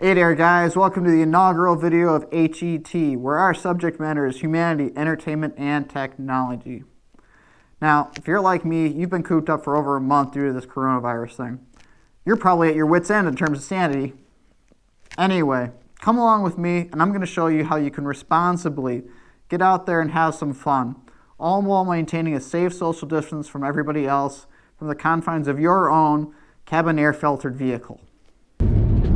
Hey there guys, welcome to the inaugural video of HET, where our subject matter is humanity, entertainment, and technology. Now, if you're like me, you've been cooped up for over a month due to this coronavirus thing. You're probably at your wit's end in terms of sanity. Anyway, come along with me and I'm going to show you how you can responsibly get out there and have some fun, all while maintaining a safe social distance from everybody else from the confines of your own cabin air filtered vehicle.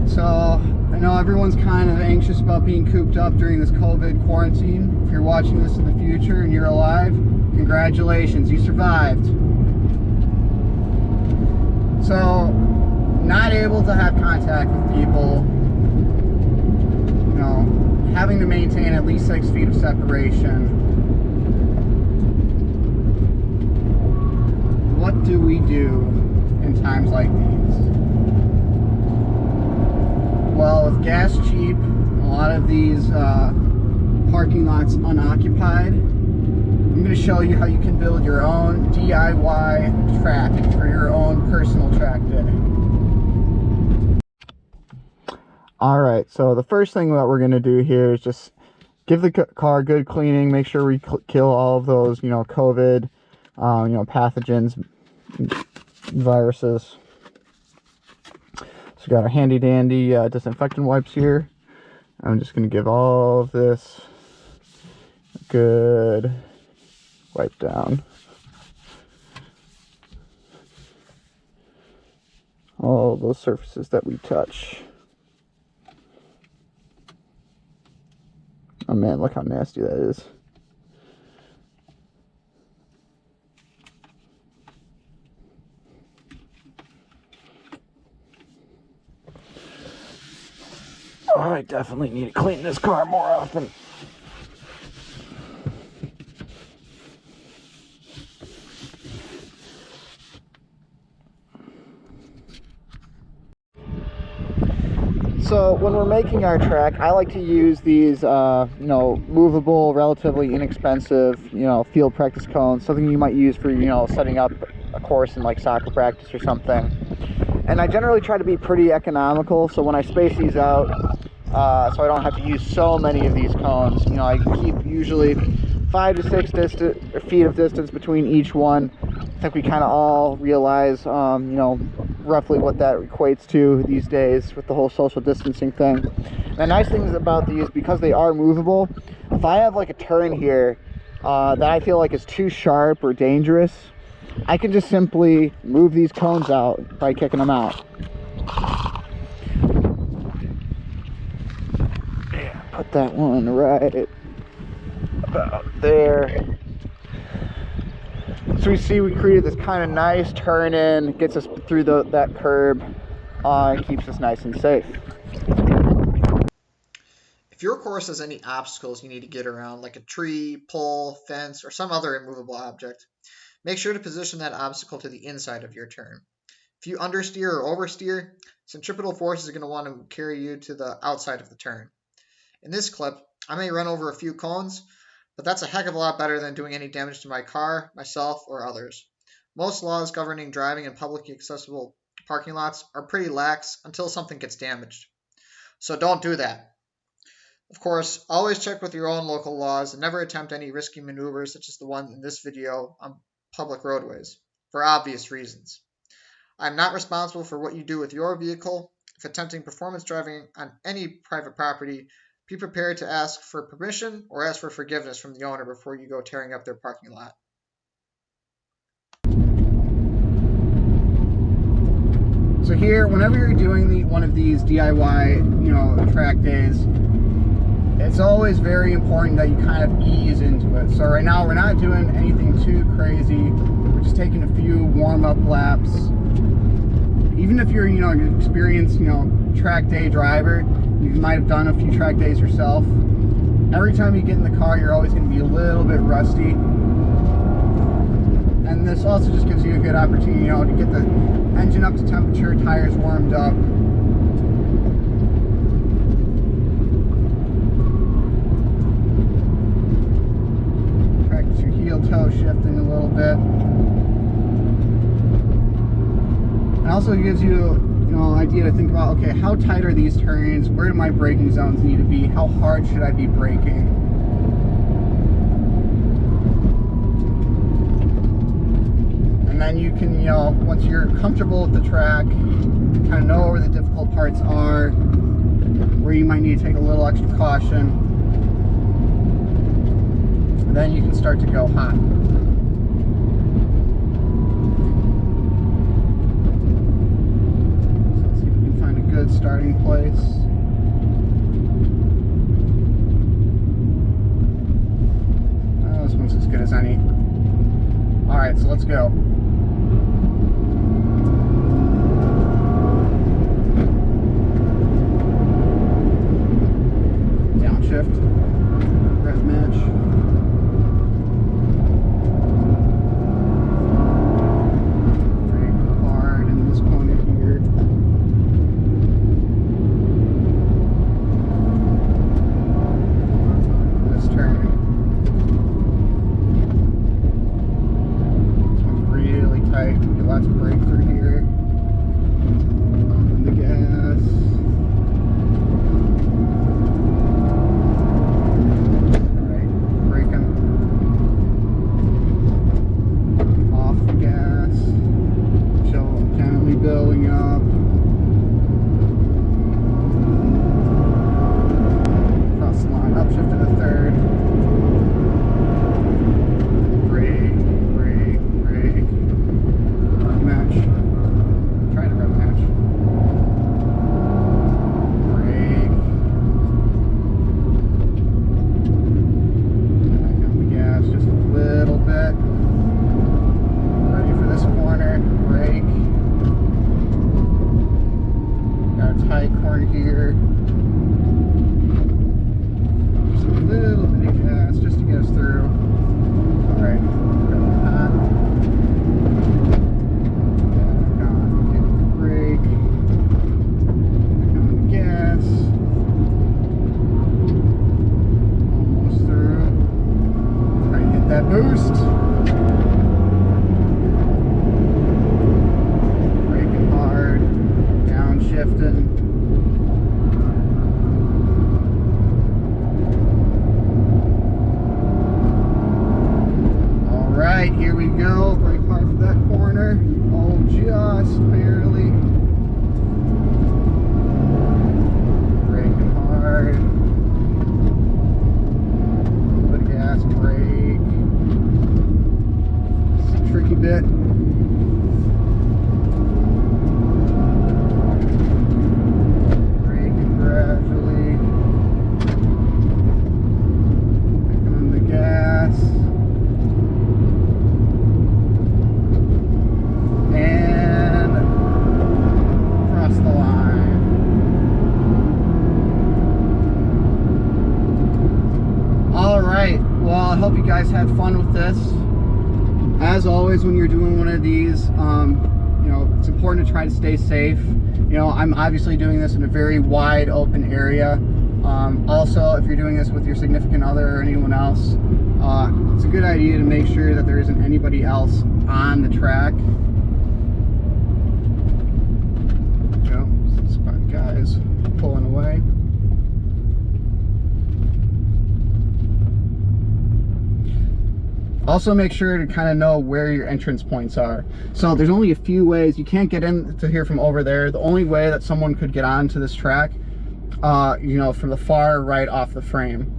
So, I know everyone's kind of anxious about being cooped up during this COVID quarantine. If you're watching this in the future and you're alive, congratulations, you survived. So, not able to have contact with people, you know, having to maintain at least 6 feet of separation. What do we do in times like these? Well, with gas cheap, a lot of these parking lots unoccupied, I'm going to show you how you can build your own DIY track for your own personal track day. Alright, so the first thing that we're going to do here is just give the car good cleaning, make sure we kill all of those, COVID, pathogens, viruses. So we got our handy dandy disinfectant wipes here. I'm just going to give all of this a good wipe down. All those surfaces that we touch. Oh man, look how nasty that is. Oh, I definitely need to clean this car more often. So when we're making our track, I like to use these, movable, relatively inexpensive, field practice cones, something you might use for, setting up a course in like soccer practice or something. And I generally try to be pretty economical, so when I space these out, so I don't have to use so many of these cones, I keep usually 5 to 6 feet of distance between each one. I think we kind of all realize, roughly what that equates to these days with the whole social distancing thing. And the nice thing about these, because they are movable, if I have like a turn here that I feel like is too sharp or dangerous, I can just simply move these cones out by kicking them out. Yeah, put that one right about there. So we see we created this kind of nice turn in, gets us through that curb, and keeps us nice and safe. If your course has any obstacles you need to get around, like a tree, pole, fence, or some other immovable object, make sure to position that obstacle to the inside of your turn. If you understeer or oversteer, centripetal forces are going to want to carry you to the outside of the turn. In this clip, I may run over a few cones, but that's a heck of a lot better than doing any damage to my car, myself, or others. Most laws governing driving in publicly accessible parking lots are pretty lax until something gets damaged. So don't do that. Of course, always check with your own local laws and never attempt any risky maneuvers such as the one in this video on public roadways, for obvious reasons. I'm not responsible for what you do with your vehicle. If attempting performance driving on any private property, be prepared to ask for permission or ask for forgiveness from the owner before you go tearing up their parking lot. So here, whenever you're doing one of these DIY, track days, it's always very important that you kind of ease into it. So right now, we're not doing anything too crazy. We're just taking a few warm-up laps. Even if you're, an experienced, track day driver, you might have done a few track days yourself. Every time you get in the car, you're always going to be a little bit rusty. And this also just gives you a good opportunity, to get the engine up to temperature, tires warmed up. Practice your heel-toe shifting a little bit. It also gives you idea to think about, okay, how tight are these turns? Where do my braking zones need to be? How hard should I be braking? And then you can, once you're comfortable with the track, kind of know where the difficult parts are, where you might need to take a little extra caution, then you can start to go hot. Good starting place. Oh, this one's as good as any. All right, so let's go. Downshift, rev match. Brake hard in this corner here. Lots of brake through here. On the gas. Alright, braking. Off the gas. Chill, gently building up. Cross the line, upshift to the third. Here. Just a little bit of gas just to get us through. Alright, going hot. Back on, get the brake. Back on the gas. Almost through. Try to hit that boost. Braking hard. Downshifting. Alright, here we go. Brake hard for that corner. Oh, just barely. Braking hard. A little bit of gas, brake. It's a tricky bit. Braking gradually. Back on the gas. Well, I hope you guys had fun with this. As always, when you're doing one of these, it's important to try to stay safe. I'm obviously doing this in a very wide open area. Also, if you're doing this with your significant other or anyone else, it's a good idea to make sure that there isn't anybody else on the track. Spot guys pulling away. Also make sure to kind of know where your entrance points are. So there's only a few ways. You can't get into here from over there. The only way that someone could get onto this track, from the far right off the frame.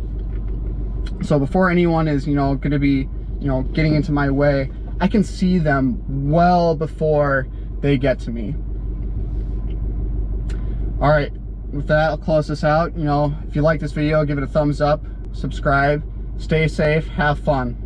So before anyone is, going to be, getting into my way, I can see them well before they get to me. All right, with that, I'll close this out. If you like this video, give it a thumbs up, subscribe, stay safe, have fun.